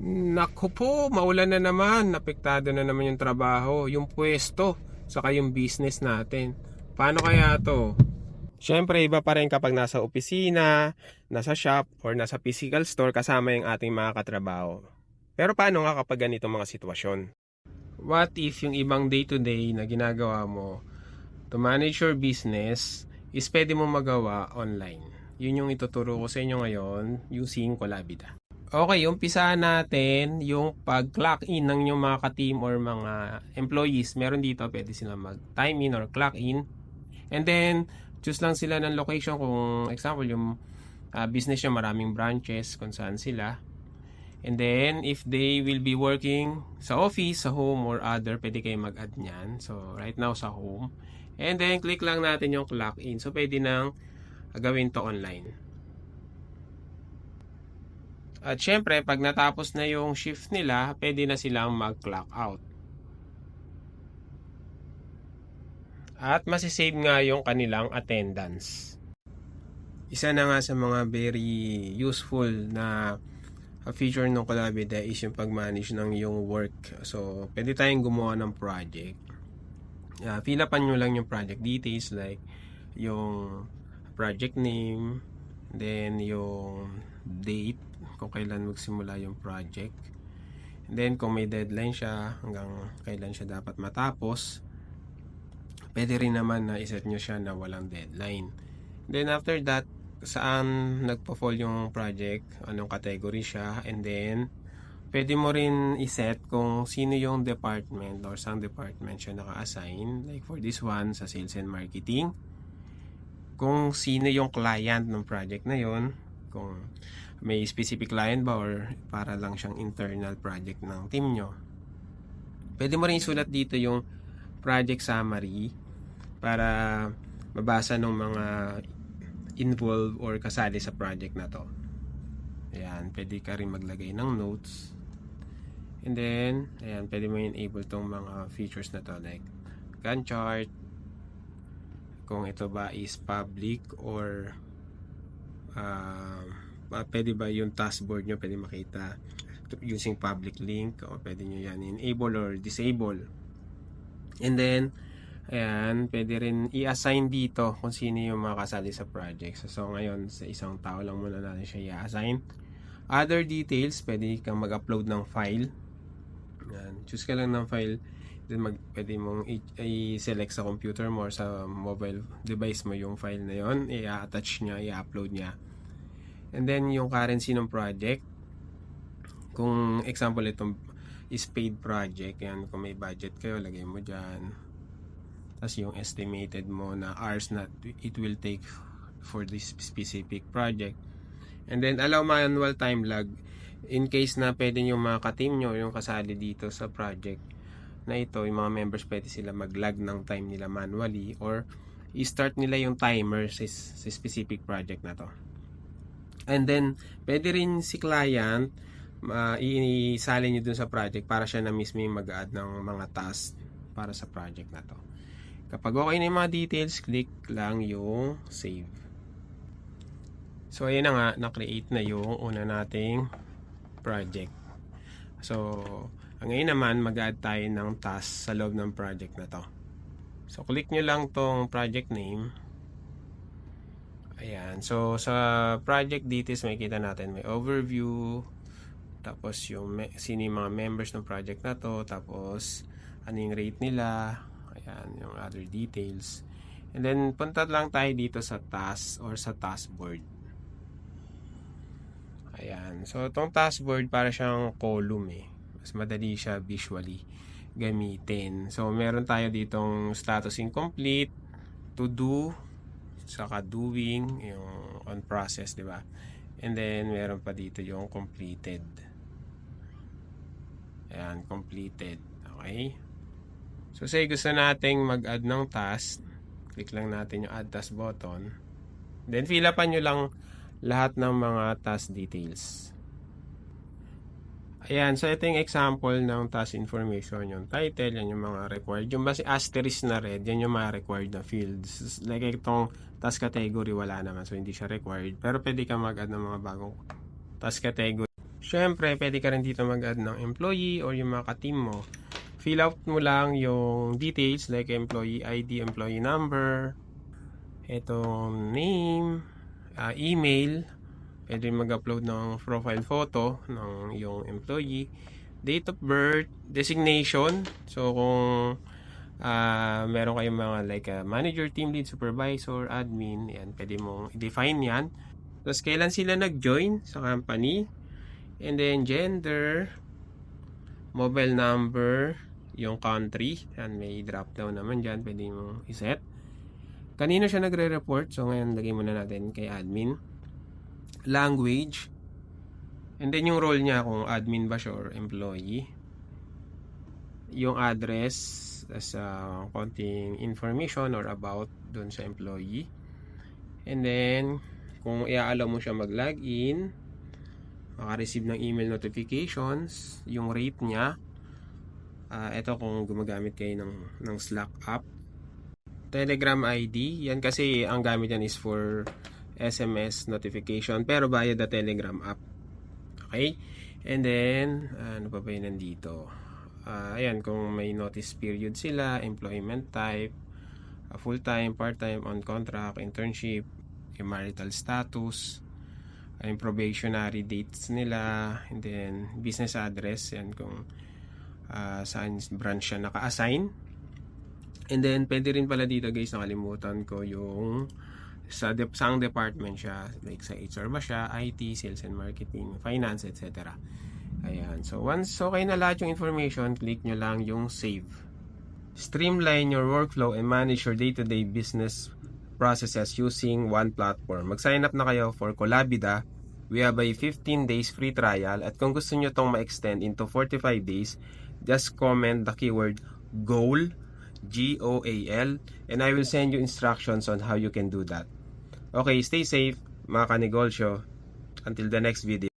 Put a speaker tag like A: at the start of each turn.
A: Naku po, maulan na naman. Apektado na naman yung trabaho, yung pwesto, saka yung business natin. Paano kaya to? Siyempre, iba pa rin kapag nasa opisina, nasa shop, or nasa physical store kasama yung ating mga katrabaho. Pero paano nga kapag ganito mga sitwasyon? What if yung ibang day-to-day na ginagawa mo to manage your business is pwede mo magawa online? Yun yung ituturo ko sa inyo ngayon using Kolabida. Okay, umpisahan natin yung pag-clock in ng yung mga ka-team or mga employees. Meron dito, pwede sila mag-time in or clock in. And then, choose lang sila ng location kung example, yung business nyo maraming branches kung saan sila. And then, if they will be working sa office, sa home, or other, pwede kayo mag-add nyan. So, right now sa home. And then, click lang natin yung clock in. So, pwede nang gawin to online. At syempre, pag natapos na yung shift nila, pwede na silang mag-clock out. At masisave nga yung kanilang attendance. Isa na nga sa mga very useful na feature ng Kolabida is yung pag-manage ng yung work. So, pwede tayong gumawa ng project. Fill upan nyo lang yung project details like yung project name, then yung date kung kailan magsimula yung project, and then kung may deadline siya hanggang kailan siya dapat matapos. Pwede rin naman na iset nyo siya na walang deadline. Then after that, saan nagpo-fall yung project, anong category siya, and then pwede mo rin iset kung sino yung department or saan department siya naka-assign. Like for this one, sa sales and marketing, kung sino yung client ng project na yon, kung may specific client ba or para lang siyang internal project ng team nyo. Pwede mo rin isulat dito yung project summary para mabasa ng mga involved or kasali sa project na to. Ayan, pwede ka rin maglagay ng notes. And then, ayan, pwede mo enable tong mga features na to like Gantt chart, kung ito ba is public or pwede ba yung taskboard nyo pwede makita using public link, o pwede nyo yan enable or disable. And then ayan, pwede rin i-assign dito kung sino yung mga kasali sa project. So ngayon sa isang tao lang muna natin siya i-assign. Other details, pwede kang mag-upload ng file. Ayan, choose ka lang ng file, then pwede mong i-select sa computer mo or sa mobile device mo yung file na yon, i-attach niya, i-upload niya. And then yung currency ng project, kung example itong is paid project, yan, kung may budget kayo, lagay mo dyan. Tapos yung estimated mo na hours na it will take for this specific project. And then allow manual time lag in case na pwede yung mga ka-team nyo, yung kasali dito sa project na ito, yung mga members, pwede sila mag-lag ng time nila manually or i-start nila yung timer sa specific project na to. And then, pwede rin si client isali nyo dun sa project para siya na mismo mag-add ng mga tasks para sa project na to. Kapag okay na yung mga details, click lang yung save. So, ayan na nga, na-create na yung una nating project. So, ngayon naman, mag-add tayo ng task sa loob ng project na to. So, click nyo lang tong project name. Ayan. So, sa project details, makikita natin may overview, tapos yung sino yung mga members ng project na to, tapos ano yung rate nila, ayan, yung other details. And then, punta lang tayo dito sa task or sa taskboard. Ayan. So, itong taskboard para siyang column eh. Mas madali siya visually gamitin. So, meron tayo ditong status incomplete, to do, saka doing, yung on process, di ba? And then, meron pa dito yung completed. Ayan, completed. Okay? So, say gusto nating mag-add ng task, click lang natin yung add task button. Then, fill upan nyo lang lahat ng mga task details. Ayan, so ito yung example ng task information, yung title, yan yung mga required. Yung basi asterisk na red, yan yung mga required na fields. Like itong task category, wala naman, so hindi siya required. Pero pwede ka mag-add ng mga bagong task category. Syempre, pwede ka rin dito mag-add ng employee or yung mga ka-team mo. Fill out mo lang yung details like employee ID, employee number, itong name, email. Pwede mag-upload ng profile photo ng yung employee, date of birth, designation. So kung meron kayong mga like manager, team lead, supervisor, admin, yan, pwede mong i-define yan. Tapos kailan sila nag-join sa company, and then gender, mobile number, yung country, yan, may drop down naman dyan, pwede mong iset. Kanino siya nagre-report? So ngayon lagay muna natin kay admin. Language, and then yung role niya, kung admin ba siya or employee. Yung address as konting information or about dun sa employee. And then kung i-allow mo siya mag-login, maka-receive ng email notifications, yung rate niya. Ito kung gumagamit kayo ng Slack app. Telegram ID, yan kasi ang gamit yan is for SMS notification, pero via the Telegram app. Okay? And then, ano pa ba yun nandito? Ayan, kung may notice period sila, employment type, full-time, part-time, on contract, internship, yung marital status, yung probationary dates nila, and then business address, yan kung saan branch siya naka-assign. And then pwede rin pala dito guys, nakalimutan ko yung saang department siya, like sa HR ba siya, IT, sales and marketing, finance, etc. Ayan, so once okay na lahat yung information, click nyo lang yung save. Streamline your workflow and manage your day-to-day business processes using one platform. Mag-sign up na kayo for Collabida. We have a 15 days free trial, at kung gusto nyo tong ma-extend into 45 days, just comment the keyword GOAL, GOAL, and I will send you instructions on how you can do that. Okay, stay safe mga kanegosyo. Until the next video.